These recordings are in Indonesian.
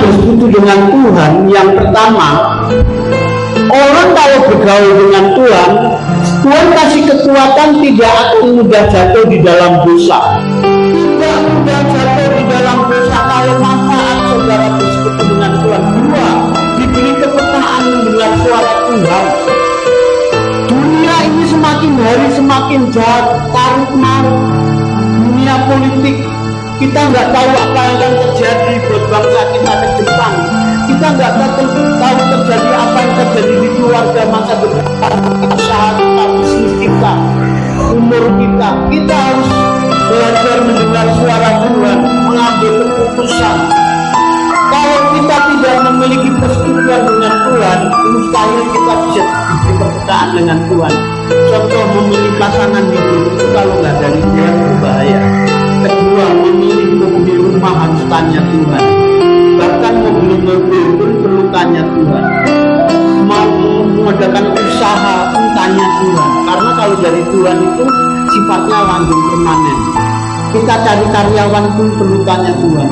bersekutu dengan Tuhan, yang pertama, orang kalau bergaul dengan Tuhan, Tuhan kasih kekuatan tidak akan mudah jatuh di dalam dosa. Tidak mudah jatuh di dalam dosa kalau manfaat saudara bersekutu dengan Tuhan. Dua, diberi kepekaan mendengar suara Tuhan. Dunia ini semakin hari semakin jahat, taruh marut. Dunia politik, kita nggak tahu apa yang akan terjadi buat bangsa kita ke depan. Kita nggak tahu terjadi apa yang terjadi di keluarga masa depan, usaha kita, bisnis kita, umur kita. Kita harus belajar mendengar suara Tuhan, mengambil keputusan. Kalau kita tidak memiliki persekutuan dengan Tuhan, mustahil kita bisa diberi kepekaan dengan Tuhan. Contoh, memilih pasangan hidup itu kalau nggak dari Tuhan berbahaya. Kedua, memilih mobil rumah harus tanya Tuhan. Bahkan mobil pun perlu tanya Tuhan. Mau mengadakan usaha pun tanya Tuhan. Karena kalau dari Tuhan itu sifatnya langgeng permanen. Kita cari karyawan pun perlu tanya Tuhan.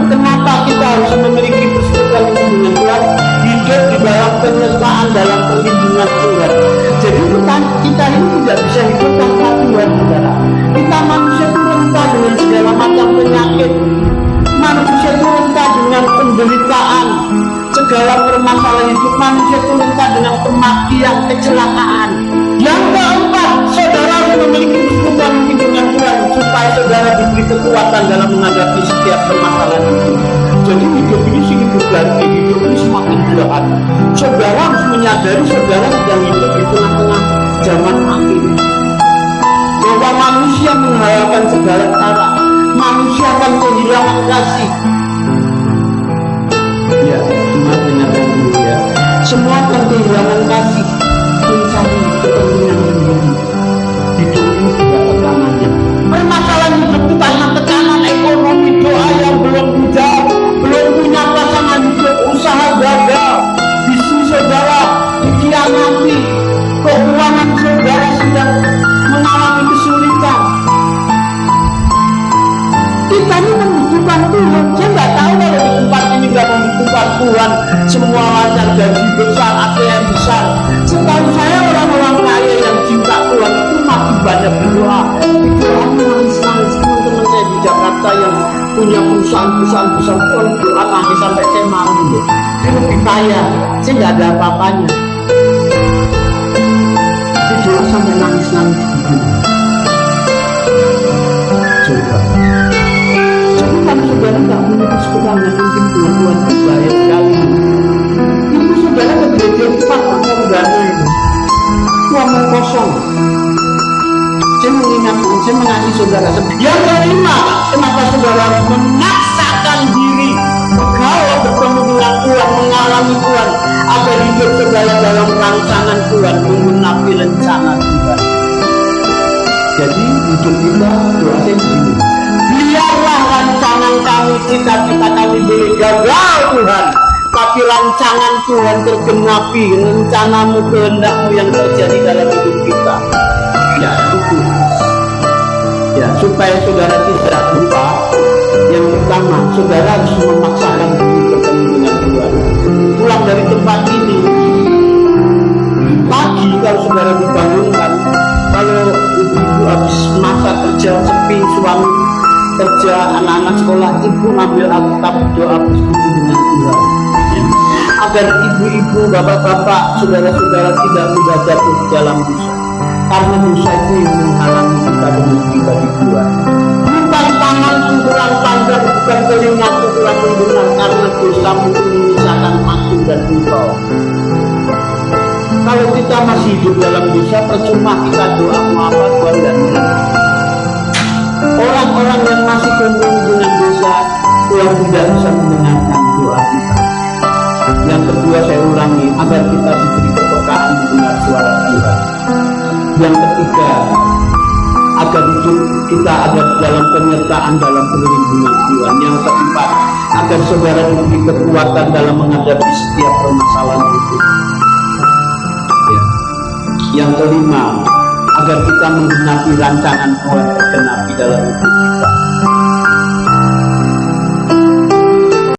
Kenapa kita harus memiliki persekutuan dengan Tuhan? Hidup di dalam penyertaan, dalam perlindungan Tuhan. Jadi kita ini tidak bisa hidup tanpa Tuhan, saudara. Kita manusia itu rentan dengan segala macam penyakit. Manusia itu rentan dengan penderitaan, segala permasalahan hidup. Manusia itu rentan dengan kematian, kecelakaan. Yang keempat, saudara harus memiliki persekutuan dengan Tuhan supaya saudara diberi kekuatan dalam menghadapi setiap permasalahan itu. Jadi hidup ini hidup ganti, hidup ini semakin jahat. Saudara harus menyadari saudara sedang hidup di tengah-tengah zaman akhir. Bahwa manusia menghalalkan segala cara, manusia akan kehilangan kasih. Ya, cuma dengarkan dulu ya. Semua akan kehilangan kasih, mencari kepentingan sendiri. Hidup ini tidak tekanannya. Permasalahan hidup itu karena tekanan ekonomi, doa yang belum dijawab, belum punya pasangan hidup, usaha gagal, bisnis saudara dikhianati, keuangan saudara sedang mengalami kesulitan. Kita ini membutuhkan Tuhan. Saya nggak tahu kalau di tempat ini nggak membutuhkan Tuhan, semua lancar, gaji besar, ATM besar. Setahu saya orang-orang kaya yang cinta Tuhan itu masih banyak berdoa. Berdoa nangis-nangis. Teman-teman saya di Jakarta yang punya perusahaan-perusahaan besar, doa nangis sampai saya malu loh. Dia lebih kaya, saya nggak ada apa-apanya. Dia doa sampai nangis-nangis begini. Coba. Jadi kalau saudara nggak punya persekutuan, mungkin Tuhan berbahaya sekali. Itu saudara ke gereja cepat ngomong dana itu, ngomong kosong. Saya mengingatkan, saya mengasihi saudara. Yang kelima, kenapa saudara harus memaksakan diri kalau bertemu dengan Tuhan, mengalami Tuhan, agar hidup saudara dalam rancangan Tuhan, menggenapi rencana Tuhan. Jadi hidup kita, doa saya begini. Biarlah rancangan kami, cita-cita kami boleh gagal Tuhan, tapi rancangan Tuhan tergenapi, rencanamu, kehendakmu yang terjadi dalam hidup kita. Ya, itu. Ya, supaya saudara tidak lupa, yang pertama, saudara harus memaksakan diri bertemu dengan Tuhan. Pulang dari tempat ini, pagi kalau saudara dibangunkan, kalau ibu habis masa kerja sepi, suami kerja, anak-anak sekolah, ibu ambil Alkitab, doa bersekutu dengan Tuhan, ya. Agar ibu-ibu, bapak-bapak, saudara-saudara tidak mudah jatuh di dalam dosa, karena dosa itu yang menghalangi kita berhenti bagi Tuhan. Bukan tanganku kurang panjang, bukan telingaku kurang mendengar, karena dosamu menyisakan aku dan engkau. Kalau kita masih hidup dalam dosa, percuma kita doa mau apa, Tuhan dan mendengar. Orang-orang yang masih penuh dengan dosa, Tuhan tidak bisa mendengarkan doa kita. Yang kedua, saya ulangi, agar kita diberi kepekaan mendengar suara Tuhan. Yang ketiga, agar hidup kita ada dalam penyertaan, dalam perlindungan Tuhan. Yang keempat, agar saudara diberi kekuatan dalam menghadapi setiap permasalahan hidup. Ya. Yang kelima, agar kita menggenapi rancangan Tuhan tergenapi dalam hidup